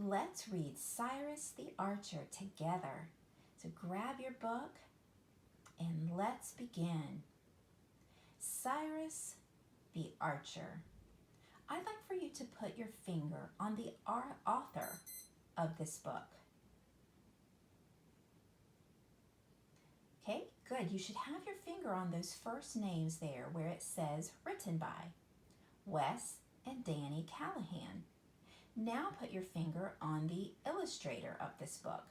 Let's read Cyrus the Archer together. So grab your book and let's begin. Cyrus the Archer. I'd like for you to put your finger on the author of this book. Okay, good. You should have your finger on those first names there where it says written by Wes and Danny Callahan. Now put your finger on the illustrator of this book.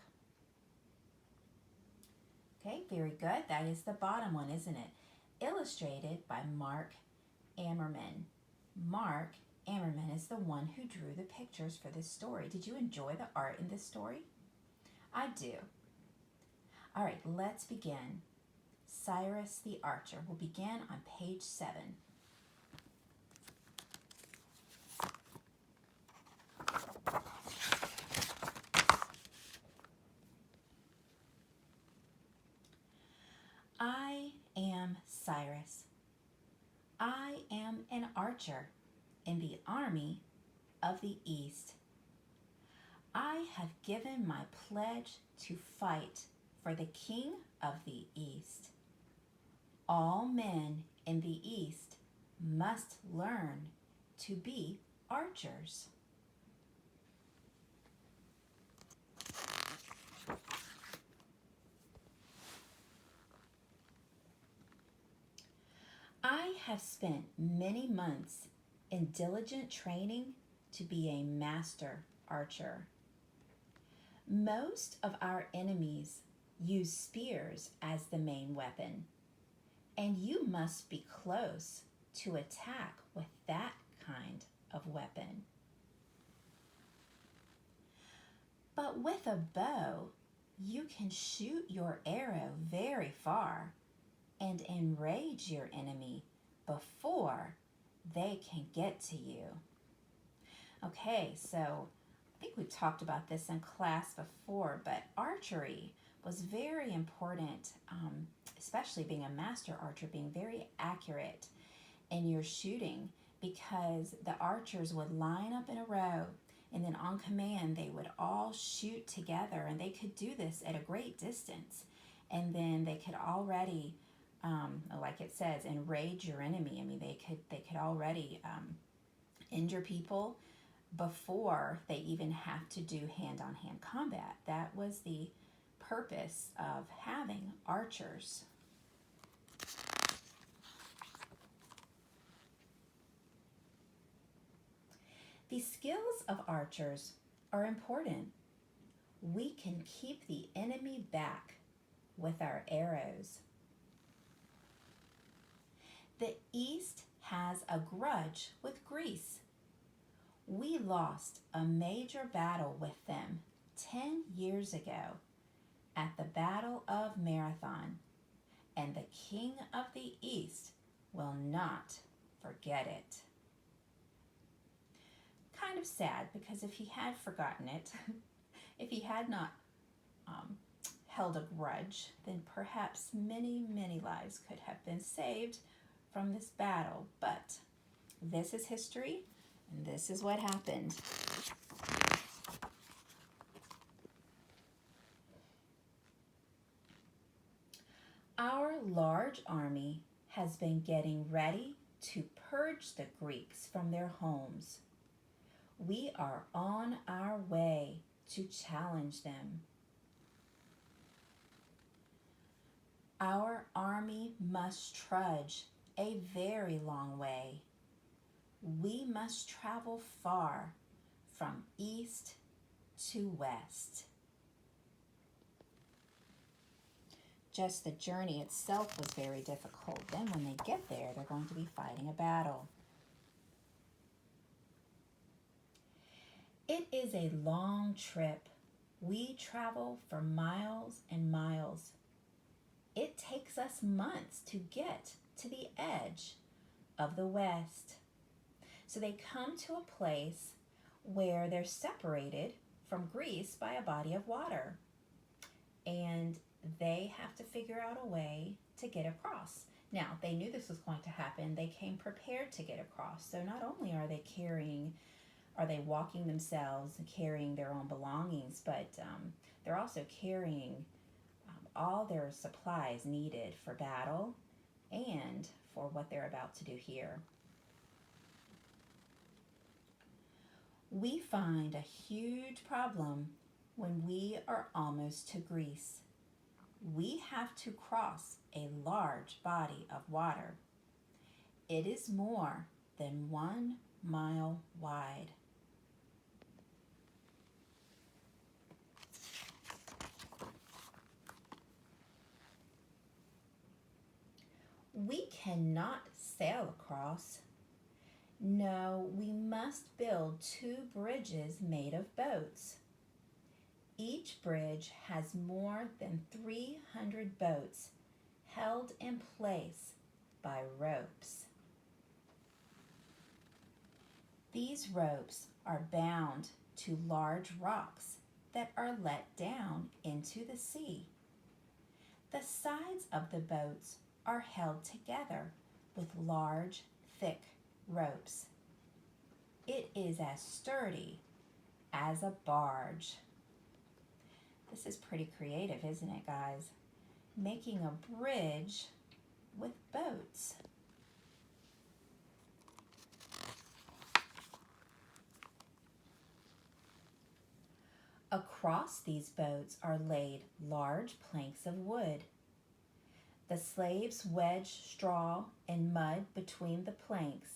Okay, very good. That is the bottom one, isn't it? Illustrated by Mark Ammerman. Mark Ammerman is the one who drew the pictures for this story. Did you enjoy the art in this story? I do. All right, let's begin. Cyrus the Archer. We'll begin on page 7. I am Cyrus. I am an archer in the army of the East. I have given my pledge to fight for the King of the East. All men in the East must learn to be archers. I have spent many months in diligent training to be a master archer. Most of our enemies use spears as the main weapon, and you must be close to attack with that kind of weapon. But with a bow, you can shoot your arrow very far and enrage your enemy before they can get to you. Okay, so I think we've talked about this in class before, but archery was very important, especially being a master archer, being very accurate in your shooting, because the archers would line up in a row, and then on command they would all shoot together, and they could do this at a great distance, and then they could already like it says, enrage your enemy. I mean, they could already injure people before they even have to do hand-on-hand combat. That was the purpose of having archers. The skills of archers are important. We can keep the enemy back with our arrows. The East has a grudge with Greece. We lost a major battle with them 10 years ago at the Battle of Marathon, and the King of the East will not forget it. Kind of sad, because if he had forgotten it, if he had not held a grudge, then perhaps many, many lives could have been saved from this battle. But this is history, and this is what happened. Our large army has been getting ready to purge the Greeks from their homes. We are on our way to challenge them. Our army must trudge a very long way. We must travel far from east to west. Just the journey itself was very difficult. Then when they get there, they're going to be fighting a battle. It is a long trip. We travel for miles and miles. It takes us months to get to the edge of the West. So they come to a place where they're separated from Greece by a body of water. And they have to figure out a way to get across. Now, they knew this was going to happen. They came prepared to get across. So not only are they carrying are they walking themselves and carrying their own belongings, but they're also carrying all their supplies needed for battle and for what they're about to do here. We find a huge problem when we are almost to Greece. We have to cross a large body of water. It is more than 1 mile wide. We cannot sail across. No, we must build 2 bridges made of boats. Each bridge has more than 300 boats held in place by ropes. These ropes are bound to large rocks that are let down into the sea. The sides of the boats are held together with large, thick ropes. It is as sturdy as a barge. This is pretty creative, isn't it, guys? Making a bridge with boats. Across these boats are laid large planks of wood. The slaves wedge straw and mud between the planks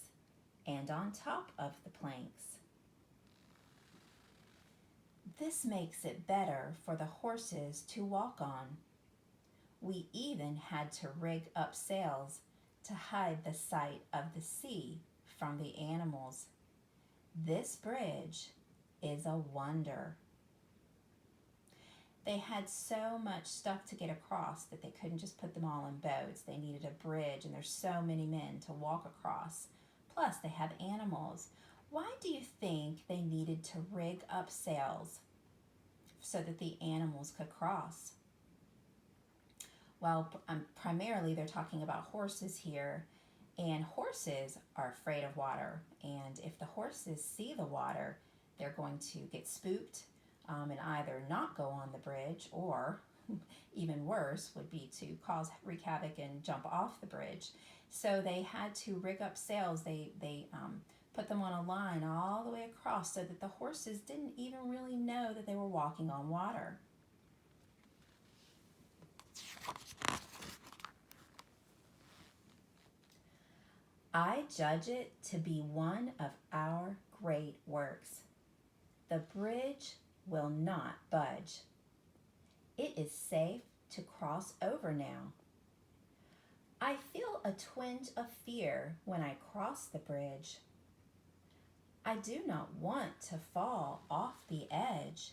and on top of the planks. This makes it better for the horses to walk on. We even had to rig up sails to hide the sight of the sea from the animals. This bridge is a wonder. They had so much stuff to get across that they couldn't just put them all in boats. They needed a bridge, and there's so many men to walk across. Plus, they have animals. Why do you think they needed to rig up sails so that the animals could cross? Well, primarily they're talking about horses here, and horses are afraid of water. And if the horses see the water, they're going to get spooked and either not go on the bridge, or even worse would be to wreak havoc and jump off the bridge. So they had to rig up sails. They put them on a line all the way across so that the horses didn't even really know that they were walking on water. I judge it to be one of our great works. The bridge will not budge. It is safe to cross over now. I feel a twinge of fear when I cross the bridge. I do not want to fall off the edge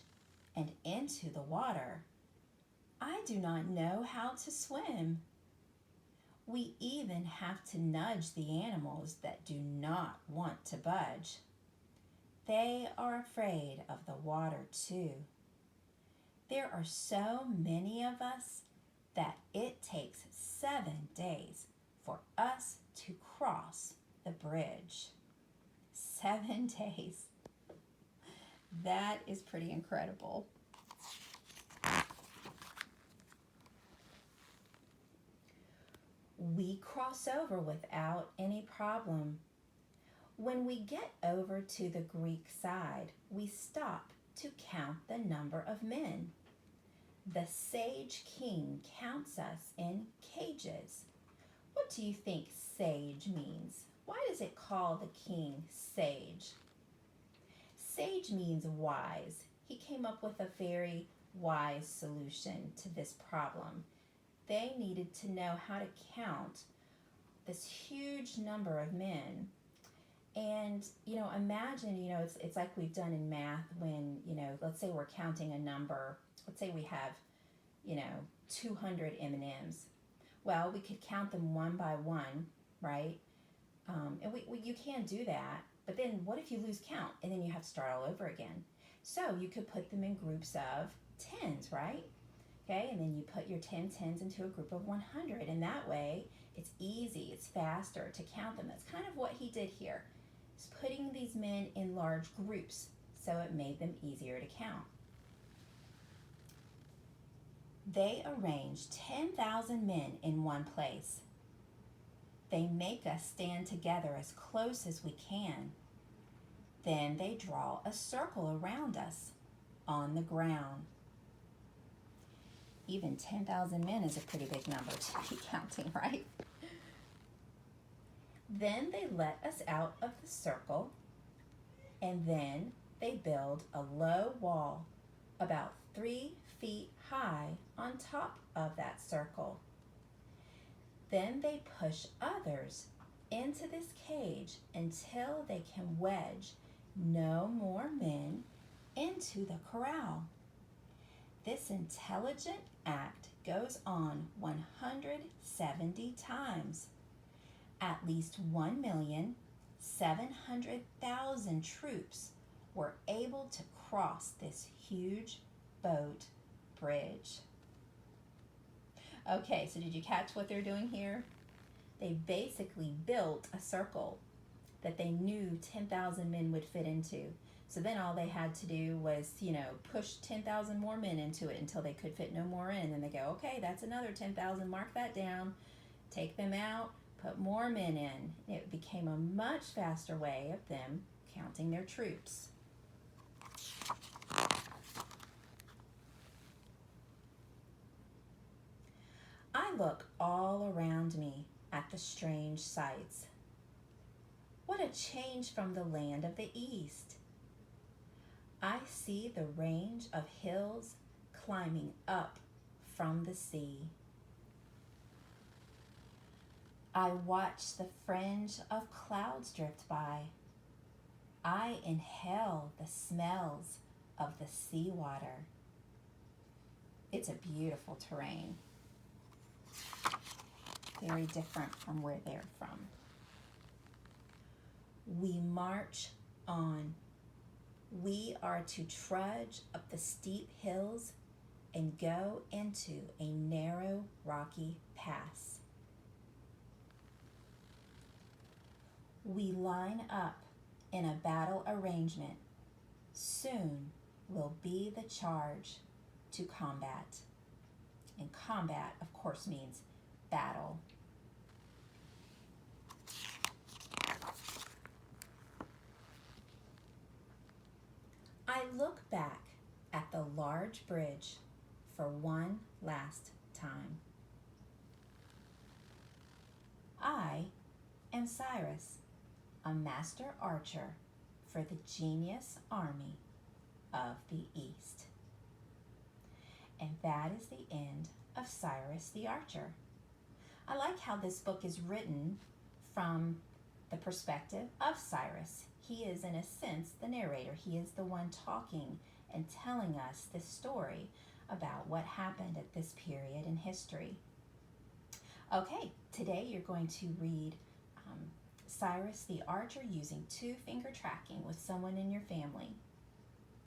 and into the water. I do not know how to swim. We even have to nudge the animals that do not want to budge. They are afraid of the water too. There are so many of us that it takes 7 days for us to cross the bridge. 7 days. That is pretty incredible. We cross over without any problem. When we get over to the Greek side, we stop to count the number of men. The sage king counts us in cages. What do you think sage means? Why does it call the king sage? Sage means wise. He came up with a very wise solution to this problem. They needed to know how to count this huge number of men. And, imagine, it's like we've done in math when, let's say we're counting a number. Let's say we have, 200 M&Ms. Well, we could count them one by one, right? And you can do that. But then what if you lose count and then you have to start all over again? So you could put them in groups of 10s, right? Okay, and then you put your 10 tens into a group of 100. And that way, it's easy, it's faster to count them. That's kind of what he did here. putting these men in large groups so it made them easier to count. They arranged 10,000 men in one place. They make us stand together as close as we can. Then they draw a circle around us on the ground. Even 10,000 men is a pretty big number to be counting, right? Then they let us out of the circle, and then they build a low wall about 3 feet high on top of that circle. Then they push others into this cage until they can wedge no more men into the corral. This intelligent act goes on 170 times. At least 1,700,000 troops were able to cross this huge boat bridge. Okay, so did you catch what they're doing here? They basically built a circle that they knew 10,000 men would fit into. So then all they had to do was, push 10,000 more men into it until they could fit no more in. And they go, okay, that's another 10,000, mark that down, take them out, put more men in. It became a much faster way of them counting their troops. I look all around me at the strange sights. What a change from the land of the East. I see the range of hills climbing up from the sea. I watch the fringe of clouds drift by. I inhale the smells of the seawater. It's a beautiful terrain. Very different from where they're from. We march on. We are to trudge up the steep hills and go into a narrow, rocky pass. We line up in a battle arrangement. Soon will be the charge to combat. And combat, of course, means battle. I look back at the large bridge for one last time. I am Cyrus, a master archer for the genius army of the East. And that is the end of Cyrus the Archer. I like how this book is written from the perspective of Cyrus. He is, in a sense, the narrator. He is the one talking and telling us this story about what happened at this period in history. Okay, today you're going to read Cyrus the Archer using 2-finger tracking with someone in your family.